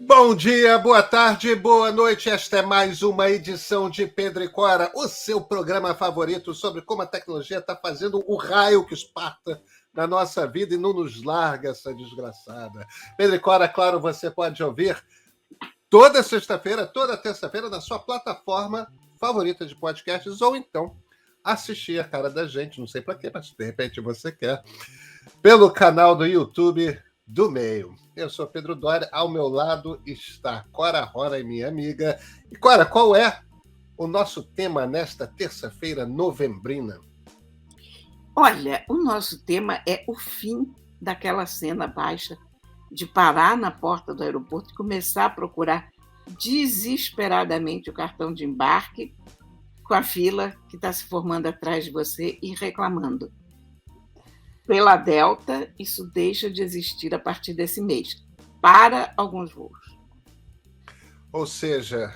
Bom dia, boa tarde, boa noite. Esta é mais uma edição de Pedro e Cora, o seu programa favorito sobre como a tecnologia está fazendo o raio que esparta na nossa vida e não nos larga essa desgraçada. Pedro e Cora, claro, você pode ouvir toda sexta-feira, toda terça-feira na sua plataforma favorita de podcasts ou então assistir a cara da gente, não sei para quê, mas de repente você quer, pelo canal do YouTube do Meio. Eu sou Pedro Doria, ao meu lado está Cora Rora, minha amiga. E Cora, qual é o nosso tema nesta terça-feira novembrina? Olha, o nosso tema é o fim daquela cena baixa de parar na porta do aeroporto e começar a procurar desesperadamente o cartão de embarque com a fila que está se formando atrás de você e reclamando. Pela Delta, isso deixa de existir a partir desse mês, para alguns voos. Ou seja,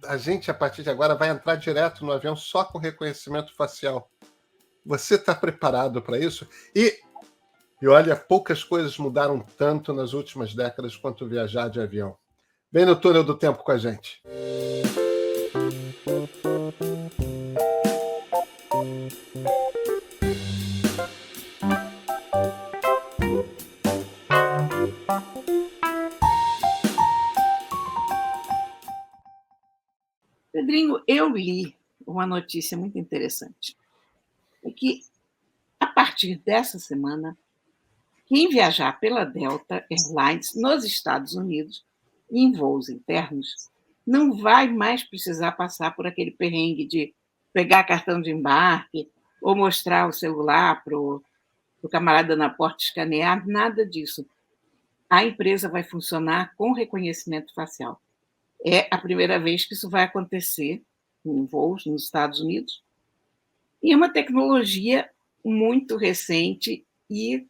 a gente, a partir de agora, vai entrar direto no avião só com reconhecimento facial. Você está preparado para isso? E olha, poucas coisas mudaram tanto nas últimas décadas quanto viajar de avião. Vem no túnel do tempo com a gente. Pedrinho, eu li uma notícia muito interessante. É que, a partir dessa semana, quem viajar pela Delta Airlines nos Estados Unidos, em voos internos, não vai mais precisar passar por aquele perrengue de pegar cartão de embarque ou mostrar o celular para o camarada na porta escanear, nada disso. A empresa vai funcionar com reconhecimento facial. É a primeira vez que isso vai acontecer em voos nos Estados Unidos. E é uma tecnologia muito recente e,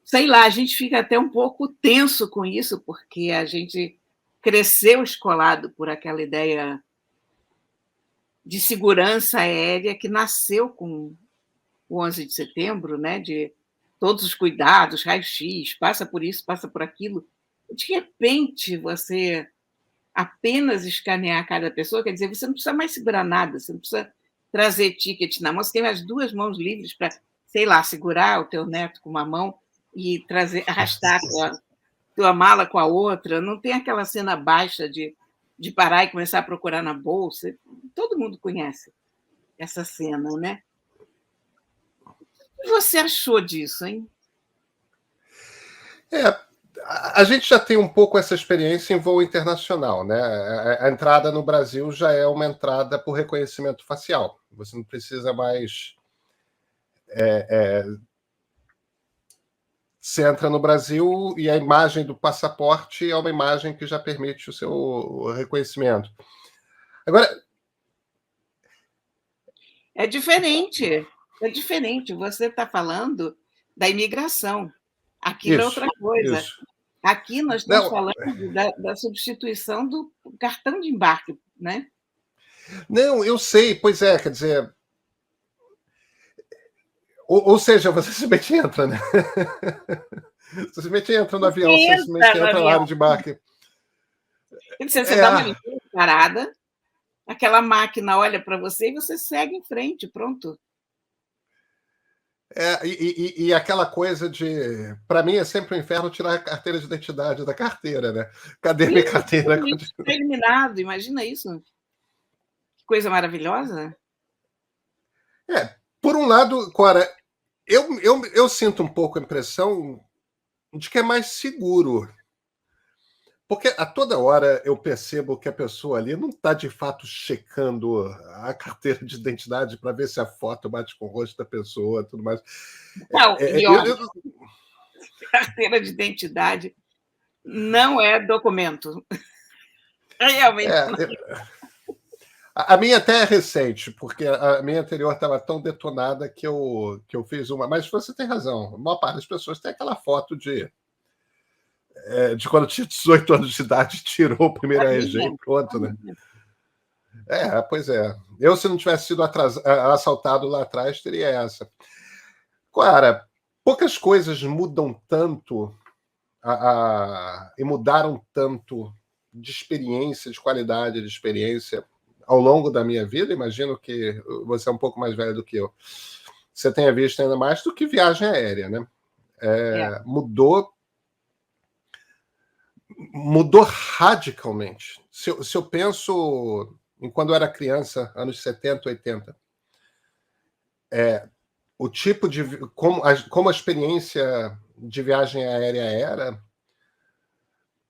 sei lá, a gente fica até um pouco tenso com isso, porque a gente cresceu escolado por aquela ideia de segurança aérea que nasceu com o 11 de setembro, né, de todos os cuidados, raio-x, passa por isso, passa por aquilo. De repente, você apenas escanear cada pessoa, quer dizer, você não precisa mais segurar nada, você não precisa trazer ticket na mão, você tem as duas mãos livres para, sei lá, segurar o teu neto com uma mão e arrastar a tua mala com a outra, não tem aquela cena baixa de parar e começar a procurar na bolsa. Todo mundo conhece essa cena, né? O que você achou disso, hein? A gente já tem um pouco essa experiência em voo internacional, né? A entrada no Brasil já é uma entrada por reconhecimento facial. Você não precisa mais... Você entra no Brasil e a imagem do passaporte é uma imagem que já permite o seu reconhecimento. Agora... É diferente. Você está falando da imigração. Aquilo é outra coisa. Isso. Aqui nós estamos falando da substituição do cartão de embarque, né? Não, eu sei, pois é, quer dizer... Ou seja, você simplesmente entra, né? Você simplesmente entra no avião, você simplesmente entra na área de embarque. Você dá uma ligeira parada, aquela máquina olha para você e você segue em frente, pronto. E aquela coisa de... Para mim é sempre um inferno tirar a carteira de identidade da carteira, né? Cadê minha carteira? Está eliminado, imagina isso. Que coisa maravilhosa. Por um lado, Cora, eu sinto um pouco a impressão de que é mais seguro. Porque a toda hora eu percebo que a pessoa ali não está de fato checando a carteira de identidade para ver se a foto bate com o rosto da pessoa, tudo mais. Não, e olha, carteira de identidade não é documento. Realmente não. A minha até é recente, porque a minha anterior estava tão detonada que eu fiz uma. Mas você tem razão, a maior parte das pessoas tem aquela foto de quando tinha 18 anos de idade, tirou o primeiro RG e pronto, né? Pois é. Eu, se não tivesse sido assaltado lá atrás, teria essa. Cara, poucas coisas mudam tanto e mudaram tanto de experiência, de qualidade de experiência ao longo da minha vida. Imagino que você é um pouco mais velho do que eu. Você tenha visto ainda mais do que viagem aérea, né? Mudou radicalmente. Se eu penso em quando eu era criança, anos 70, 80, o tipo de... Como a experiência de viagem aérea era,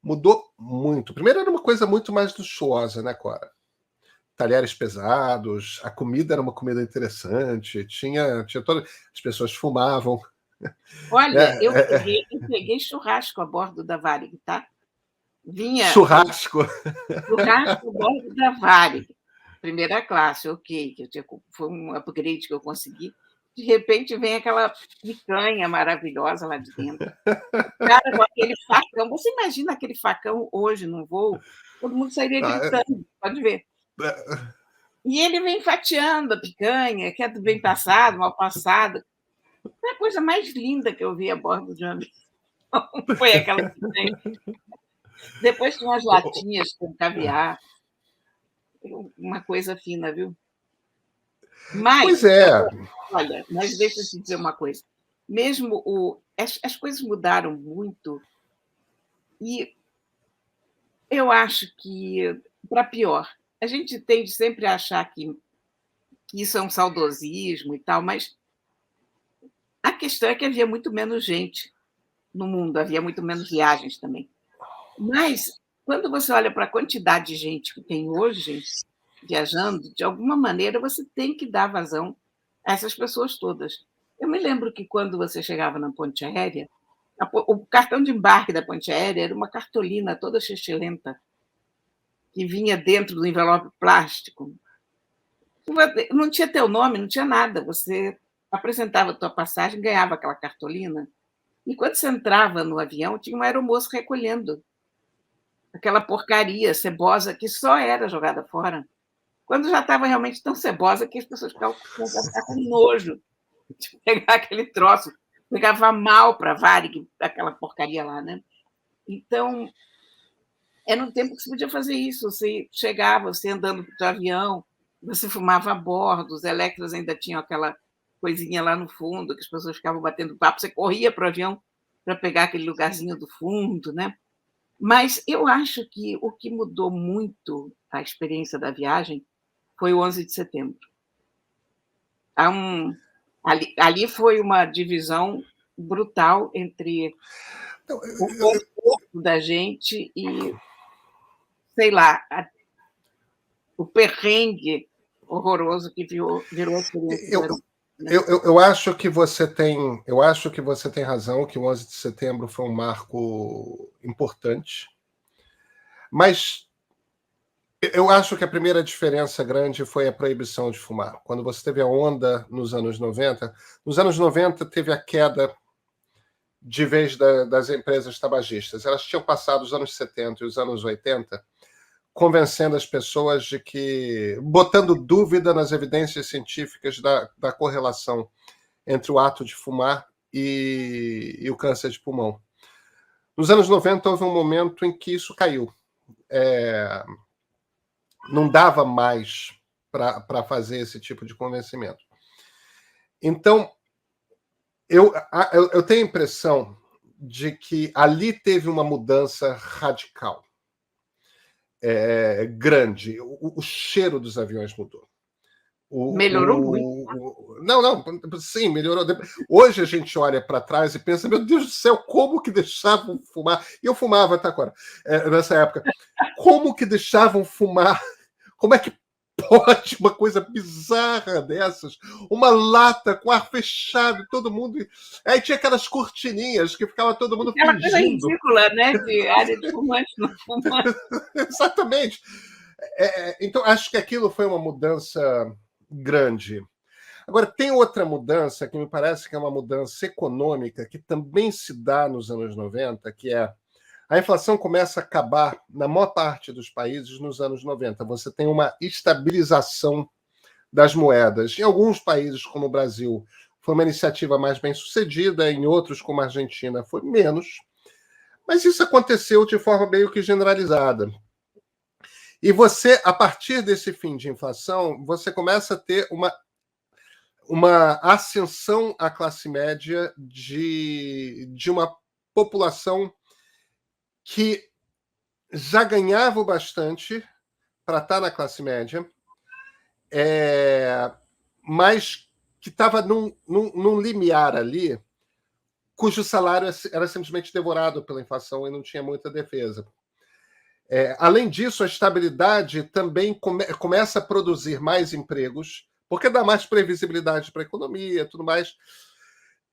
mudou muito. Primeiro, era uma coisa muito mais luxuosa, né, Cora? Talheres pesados, a comida era uma comida interessante, tinha todas... As pessoas fumavam. Olha, eu peguei churrasco a bordo da Varig, tá? Churrasco? Churrasco a bordo da Varig. Primeira classe, ok, foi um upgrade que eu consegui. De repente vem aquela picanha maravilhosa lá de dentro. O cara com aquele facão. Você imagina aquele facão hoje num voo? Todo mundo sairia gritando, pode ver. E ele vem fatiando a picanha, que é do bem passado, mal passado. Foi a coisa mais linda que eu vi a bordo de um avião. Foi aquela picanha. Depois tinha umas latinhas com caviar. Uma coisa fina, viu? Mas, pois é. Olha, mas deixa eu te dizer uma coisa. Mesmo as coisas mudaram muito e eu acho que para pior. A gente tende sempre a achar que isso é um saudosismo e tal, mas a questão é que havia muito menos gente no mundo, havia muito menos viagens também. Mas, quando você olha para a quantidade de gente que tem hoje viajando, de alguma maneira você tem que dar vazão a essas pessoas todas. Eu me lembro que quando você chegava na ponte aérea, o cartão de embarque da ponte aérea era uma cartolina toda xixelenta, que vinha dentro do envelope plástico. Não tinha teu nome, não tinha nada. Você apresentava a tua passagem, ganhava aquela cartolina, e quando você entrava no avião, tinha uma aeromoça recolhendo aquela porcaria cebosa que só era jogada fora. Quando já estava realmente tão cebosa que as pessoas ficavam com nojo de pegar aquele troço. Pegava mal para a Varig, aquela porcaria lá, né? Então, era um tempo que você podia fazer isso. Você chegava, você andando para o avião, você fumava a bordo, os Electras ainda tinham aquela coisinha lá no fundo, que as pessoas ficavam batendo papo, você corria para o avião para pegar aquele lugarzinho do fundo, né? Mas eu acho que o que mudou muito a experiência da viagem foi o 11 de setembro. Ali foi uma divisão brutal entre o conforto da gente e, sei lá, o perrengue horroroso que virou a experiência. Eu acho que você tem razão, que o 11 de setembro foi um marco importante, mas eu acho que a primeira diferença grande foi a proibição de fumar. Quando você teve a onda nos anos 90 teve a queda de vez das empresas tabagistas. Elas tinham passado os anos 70 e os anos 80 convencendo as pessoas de que, botando dúvida nas evidências científicas da correlação entre o ato de fumar e o câncer de pulmão. Nos anos 90 houve um momento em que isso caiu. Não dava mais para fazer esse tipo de convencimento. Então, eu tenho a impressão de que ali teve uma mudança radical. Grande. O cheiro dos aviões mudou. Melhorou muito. Não, sim, melhorou. Hoje a gente olha para trás e pensa, meu Deus do céu, como que deixavam fumar? E eu fumava até agora, nessa época. Como que deixavam fumar? Como é que pode uma coisa bizarra dessas? Uma lata com ar fechado, todo mundo... Aí tinha aquelas cortininhas que ficava todo mundo fingindo. Aquela coisa ridícula, né? De área de fumante, não fumante. Exatamente. Então, acho que aquilo foi uma mudança grande. Agora, tem outra mudança que me parece que é uma mudança econômica que também se dá nos anos 90, que é a inflação começa a acabar na maior parte dos países nos anos 90. Você tem uma estabilização das moedas. Em alguns países, como o Brasil, foi uma iniciativa mais bem sucedida, em outros, como a Argentina, foi menos. Mas isso aconteceu de forma meio que generalizada. E você, a partir desse fim de inflação, você começa a ter uma ascensão à classe média de uma população que já ganhava bastante para estar na classe média, mas que estava num limiar ali, cujo salário era simplesmente devorado pela inflação e não tinha muita defesa. Além disso, a estabilidade também começa a produzir mais empregos, porque dá mais previsibilidade para a economia e tudo mais.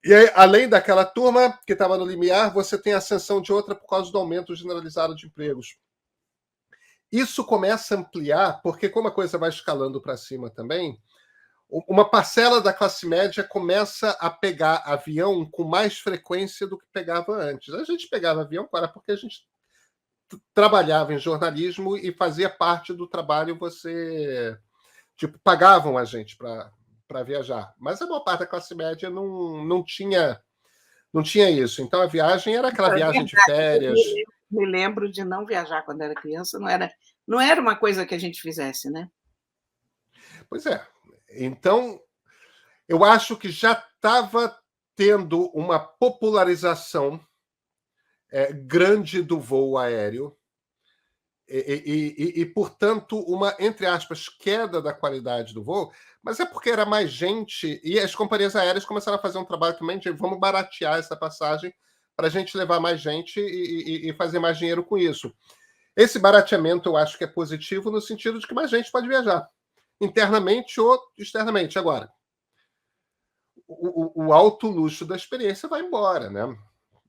E aí, além daquela turma que estava no limiar, você tem a ascensão de outra por causa do aumento generalizado de empregos. Isso começa a ampliar, porque como a coisa vai escalando para cima também, uma parcela da classe média começa a pegar avião com mais frequência do que pegava antes. A gente pegava avião, cara, porque a gente trabalhava em jornalismo e fazia parte do trabalho, você pagavam a gente para viajar. Mas a maior parte da classe média não tinha isso. Então a viagem era aquela viagem de férias. Me lembro de não viajar quando era criança, não era uma coisa que a gente fizesse, né? Pois é. Então, eu acho que já estava tendo uma popularização grande do voo aéreo e, portanto, uma, entre aspas, queda da qualidade do voo, mas é porque era mais gente e as companhias aéreas começaram a fazer um trabalho também de vamos baratear essa passagem para a gente levar mais gente e fazer mais dinheiro com isso. Esse barateamento eu acho que é positivo no sentido de que mais gente pode viajar, internamente ou externamente. Agora, o alto luxo da experiência vai embora, né?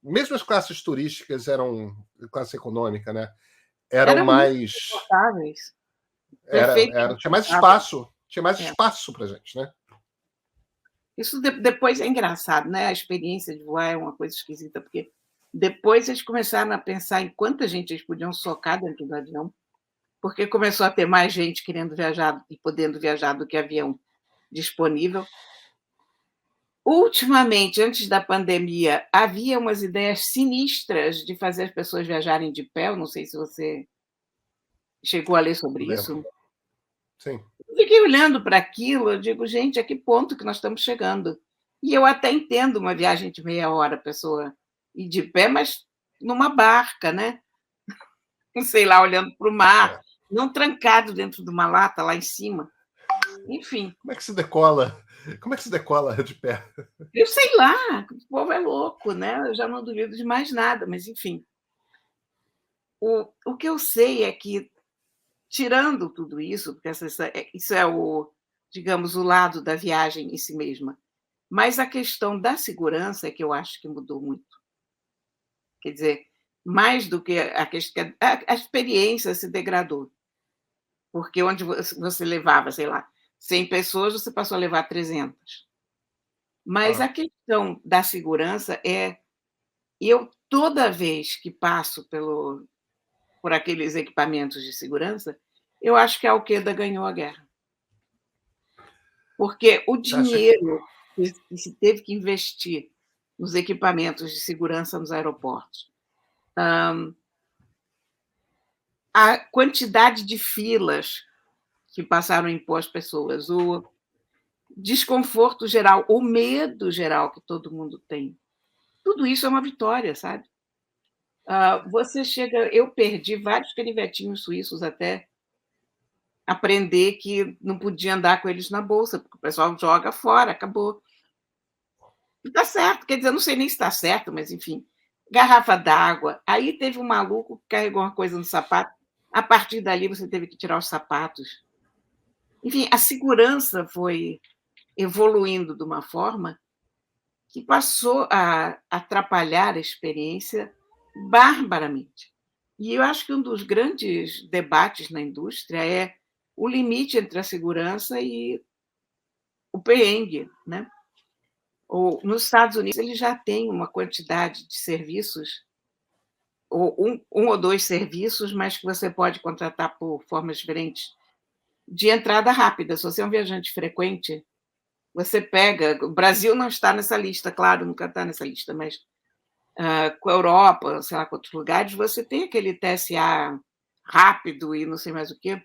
Mesmo as classes turísticas eram classe econômica, né? Eram mais confortáveis. Tinha mais espaço, para gente, né? Isso depois é engraçado, né? A experiência de voar é uma coisa esquisita, porque depois eles começaram a pensar em quanta gente eles podiam socar dentro do avião, porque começou a ter mais gente querendo viajar e podendo viajar do que avião disponível. Ultimamente, antes da pandemia, havia umas ideias sinistras de fazer as pessoas viajarem de pé. Eu não sei se você chegou a ler sobre isso. Sim. Eu fiquei olhando para aquilo, eu digo, gente, a que ponto que nós estamos chegando? E eu até entendo uma viagem de meia hora, a pessoa ir de pé, mas numa barca, né? Não sei lá, olhando para o mar, não trancado dentro de uma lata lá em cima. Enfim. Como é que se decola? Como é que se decola de pé? Eu sei lá, o povo é louco, né? Eu já não duvido de mais nada, mas enfim. O que eu sei é que, tirando tudo isso, porque isso é digamos, o lado da viagem em si mesma, mas a questão da segurança é que eu acho que mudou muito. Quer dizer, mais do que a experiência se degradou. Porque onde você levava, sei lá, 100 pessoas, você passou a levar 300. Mas a questão da segurança eu, toda vez que passo por aqueles equipamentos de segurança, eu acho que a Al-Qaeda ganhou a guerra. Porque o dinheiro que se teve que investir nos equipamentos de segurança nos aeroportos, a quantidade de filas que passaram a impor às pessoas, o desconforto geral, o medo geral que todo mundo tem, tudo isso é uma vitória, sabe? Você chega... Eu perdi vários canivetinhos suíços até aprender que não podia andar com eles na bolsa, porque o pessoal joga fora, acabou. Está certo, quer dizer, eu não sei nem se está certo, mas enfim. Garrafa d'água. Aí teve um maluco que carregou uma coisa no sapato. A partir dali, você teve que tirar os sapatos. Enfim, a segurança foi evoluindo de uma forma que passou a atrapalhar a experiência barbaramente. E eu acho que um dos grandes debates na indústria é o limite entre a segurança e o perrengue, né? Nos Estados Unidos, eles já têm uma quantidade de serviços, ou um ou dois serviços, mas que você pode contratar por formas diferentes, de entrada rápida. Se você é um viajante frequente, você pega... O Brasil não está nessa lista, claro, nunca está nessa lista, mas com a Europa, sei lá, com outros lugares, você tem aquele TSA rápido e não sei mais o quê,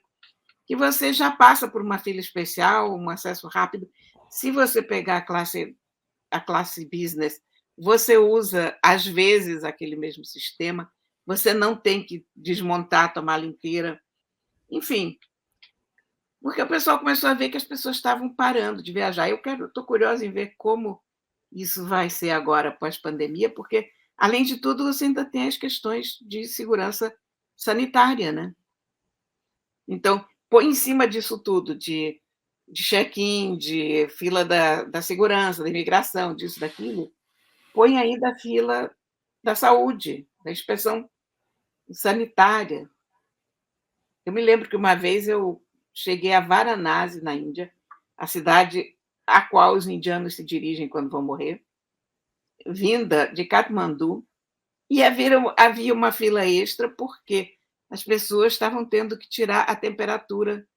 que você já passa por uma fila especial, um acesso rápido. Se você pegar a classe business, você usa, às vezes, aquele mesmo sistema, você não tem que desmontar a mala inteira. Enfim, porque o pessoal começou a ver que as pessoas estavam parando de viajar. Eu estou curiosa em ver como isso vai ser agora pós-pandemia, porque, além de tudo, você ainda tem as questões de segurança sanitária, né? Então, põe em cima disso tudo, de check-in, de fila da segurança, da imigração, disso, daquilo, põe ainda a fila da saúde, da inspeção sanitária. Eu me lembro que uma vez eu cheguei a Varanasi, na Índia, a cidade a qual os indianos se dirigem quando vão morrer, vinda de Katmandu, e havia uma fila extra porque as pessoas estavam tendo que tirar a temperatura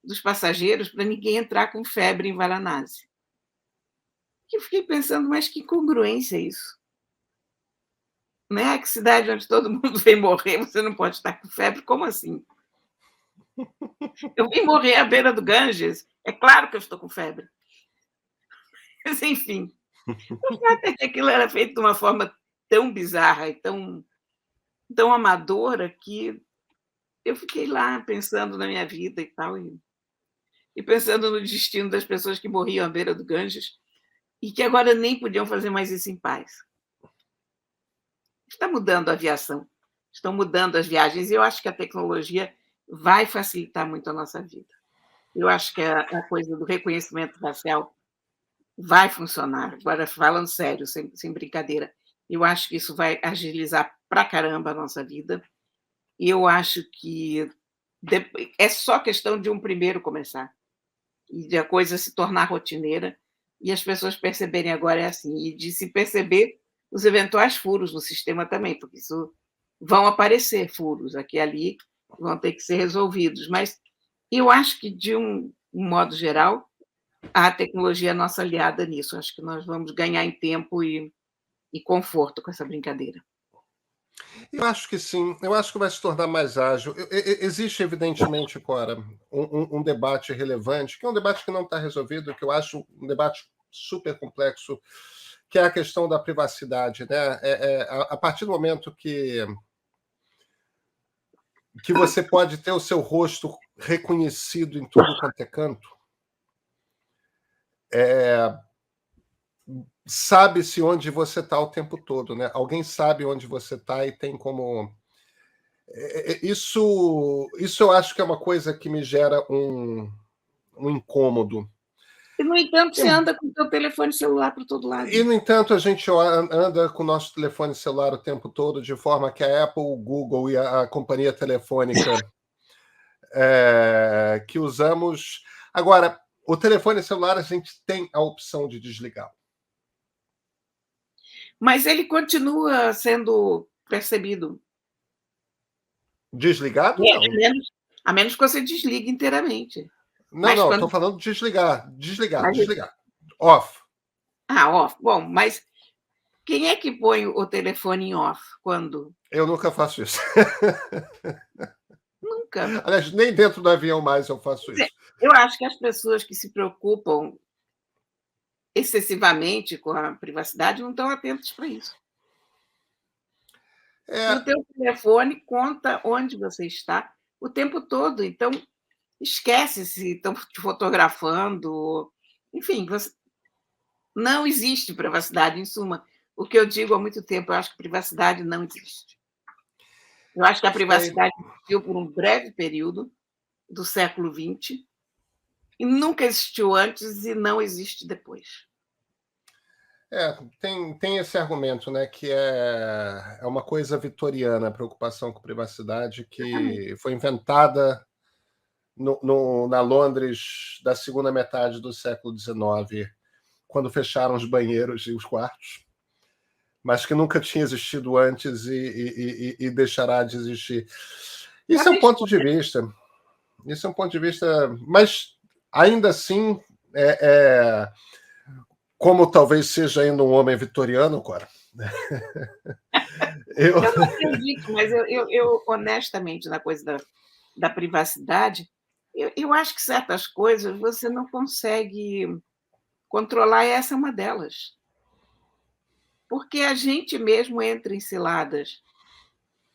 dos passageiros para ninguém entrar com febre em Varanasi. Eu fiquei pensando, mas que incongruência isso. Né? Que cidade onde todo mundo vem morrer, você não pode estar com febre? Como assim? Eu vim morrer à beira do Ganges, é claro que eu estou com febre. Mas, enfim, o fato é que aquilo era feito de uma forma tão bizarra e tão amadora que eu fiquei lá pensando na minha vida e tal, e pensando no destino das pessoas que morriam à beira do Ganges e que agora nem podiam fazer mais isso em paz. Está mudando a aviação, estão mudando as viagens, e eu acho que a tecnologia vai facilitar muito a nossa vida. Eu acho que a coisa do reconhecimento racial vai funcionar. Agora, falando sério, sem brincadeira, eu acho que isso vai agilizar pra caramba a nossa vida. E eu acho que é só questão de um primeiro começar e de a coisa se tornar rotineira e as pessoas perceberem agora é assim, e de se perceber os eventuais furos no sistema também, porque isso vão aparecer furos aqui e ali, vão ter que ser resolvidos. Mas eu acho que, de um modo geral, a tecnologia é nossa aliada nisso. Acho que nós vamos ganhar em tempo e conforto com essa brincadeira. Eu acho que sim, eu acho que vai se tornar mais ágil. Existe, evidentemente, Cora, um debate relevante, que é um debate que não está resolvido, que eu acho um debate super complexo, que é a questão da privacidade. Né? A partir do momento que você pode ter o seu rosto reconhecido em tudo quanto é canto, sabe-se onde você está o tempo todo, né? Alguém sabe onde você está e tem como... Isso eu acho que é uma coisa que me gera um incômodo. E, no entanto, você anda com o seu telefone celular para todo lado. E, no entanto, a gente anda com o nosso telefone celular o tempo todo, de forma que a Apple, o Google e a companhia telefônica que usamos... Agora, o telefone celular, a gente tem a opção de desligar. Mas ele continua sendo percebido. Desligado, não. A menos que você desligue inteiramente. Não, estou falando de desligar. Desligar. Off. Off. Bom, mas quem é que põe o telefone em off? Quando? Eu nunca faço isso. Nunca. Aliás, nem dentro do avião mais eu faço isso. Eu acho que as pessoas que se preocupam excessivamente com a privacidade não estão atentas para isso. O teu telefone conta onde você está o tempo todo, então esquece se estão te fotografando. Enfim, não existe privacidade, em suma. O que eu digo há muito tempo, eu acho que privacidade não existe. Eu acho que a privacidade existiu por um breve período do século XX e nunca existiu antes e não existe depois. Tem esse argumento, né, que é uma coisa vitoriana, a preocupação com privacidade, que foi inventada na Londres da segunda metade do século XIX, quando fecharam os banheiros e os quartos, mas que nunca tinha existido antes e deixará de existir. Isso é um ponto de vista. Isso é um ponto de vista, mas ainda assim, como talvez seja ainda um homem vitoriano, Cora, Eu... Eu não acredito, mas eu honestamente, na coisa da privacidade, eu acho que certas coisas você não consegue controlar, e essa é uma delas. Porque a gente mesmo entra em ciladas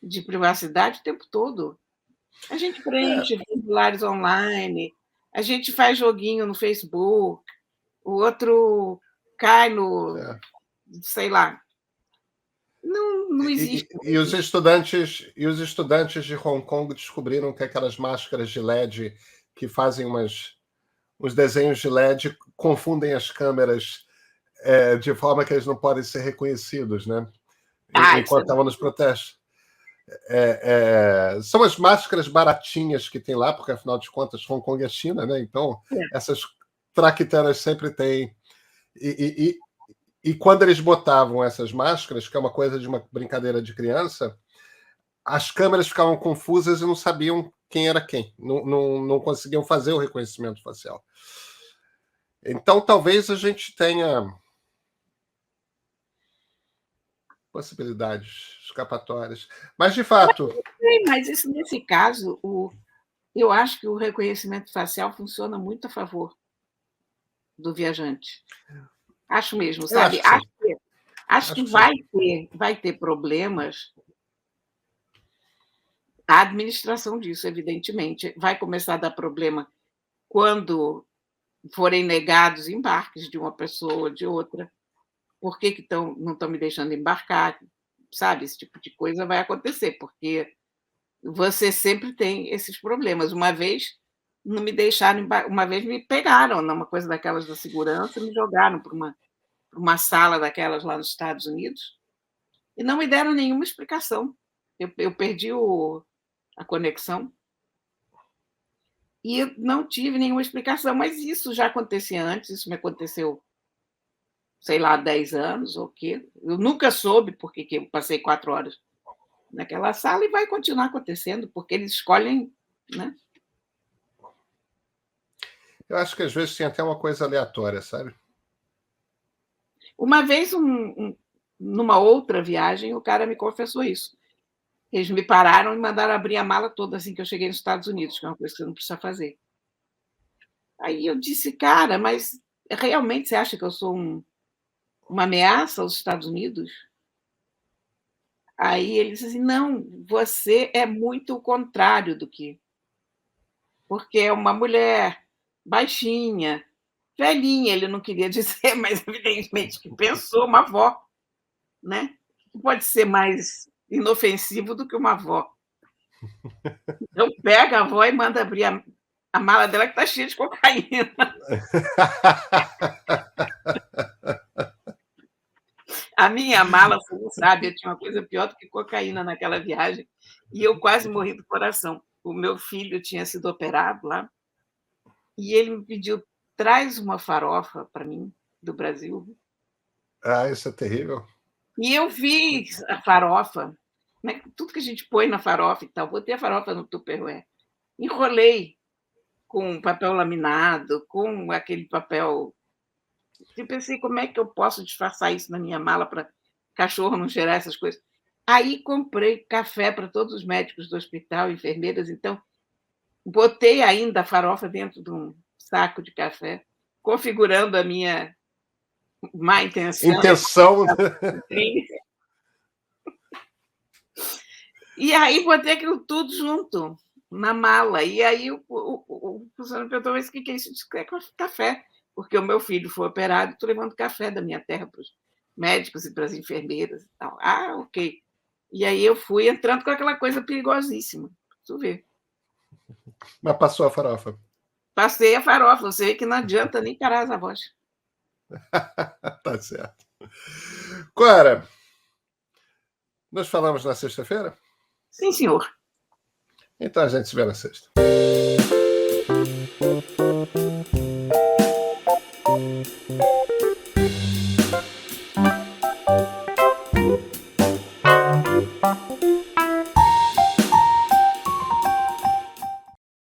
de privacidade o tempo todo. A gente preenche formulários online, a gente faz joguinho no Facebook, o outro cai no, sei lá. Não existe. E os estudantes de Hong Kong descobriram que aquelas máscaras de LED que fazem uns desenhos de LED confundem as câmeras de forma que eles não podem ser reconhecidos, né? Enquanto estavam nos protestos. São as máscaras baratinhas que tem lá, porque afinal de contas Hong Kong é China, né? Então essas traquitanas sempre têm. E quando eles botavam essas máscaras, que é uma coisa de uma brincadeira de criança, as câmeras ficavam confusas e não sabiam quem era quem. Não conseguiam fazer o reconhecimento facial. Então, talvez a gente tenha possibilidades escapatórias. Mas, de fato... Mas isso, nesse caso, eu acho que o reconhecimento facial funciona muito a favor do viajante. Acho mesmo, sabe? Acho que vai ter problemas. A administração disso, evidentemente, vai começar a dar problema quando forem negados embarques de uma pessoa ou de outra. Por que não estão me deixando embarcar? Sabe? Esse tipo de coisa vai acontecer, porque você sempre tem esses problemas. Uma vez não me deixaram, uma vez me pegaram numa coisa daquelas da segurança, me jogaram para uma sala daquelas lá nos Estados Unidos e não me deram nenhuma explicação. Eu perdi a conexão e eu não tive nenhuma explicação, mas isso já acontecia antes, isso me aconteceu, sei lá, 10 anos ou o quê. Eu nunca soube por que eu passei 4 horas naquela sala e vai continuar acontecendo, porque eles escolhem, né? Eu acho que às vezes tem até uma coisa aleatória, sabe? Uma vez, numa outra viagem, o cara me confessou isso. Eles me pararam e mandaram abrir a mala toda assim que eu cheguei nos Estados Unidos, que é uma coisa que você não precisa fazer. Aí eu disse, cara, mas realmente você acha que eu sou uma ameaça aos Estados Unidos? Aí ele disse assim, não, você é muito o contrário do que... Porque é uma mulher baixinha, velhinha, ele não queria dizer, mas evidentemente que pensou, uma avó, né? Pode ser mais inofensivo do que uma avó. Então pega a avó e manda abrir a mala dela, que está cheia de cocaína. A minha mala, você não sabe, eu tinha uma coisa pior do que cocaína naquela viagem, e eu quase morri do coração. O meu filho tinha sido operado lá, e ele me pediu, traz uma farofa para mim, do Brasil. Isso é terrível. E eu fiz a farofa, né? Tudo que a gente põe na farofa e tal. Botei a farofa no Tupperware. Enrolei com papel laminado, com aquele papel... Eu pensei, como é que eu posso disfarçar isso na minha mala para cachorro não cheirar essas coisas? Aí comprei café para todos os médicos do hospital, enfermeiras, então botei ainda a farofa dentro de um saco de café, configurando a minha má intenção. E aí botei aquilo tudo junto na mala. E aí o funcionário perguntou, mas o que é isso? Eu disse, é café, porque o meu filho foi operado, estou levando café da minha terra para os médicos e para as enfermeiras. E tal. Ah, ok. E aí eu fui entrando com aquela coisa perigosíssima. Tu vê. Mas passou a farofa. Passei a farofa. Você vê que não adianta nem parar as avós. Tá certo. Cora, nós falamos na sexta-feira? Sim, senhor. Então a gente se vê na sexta.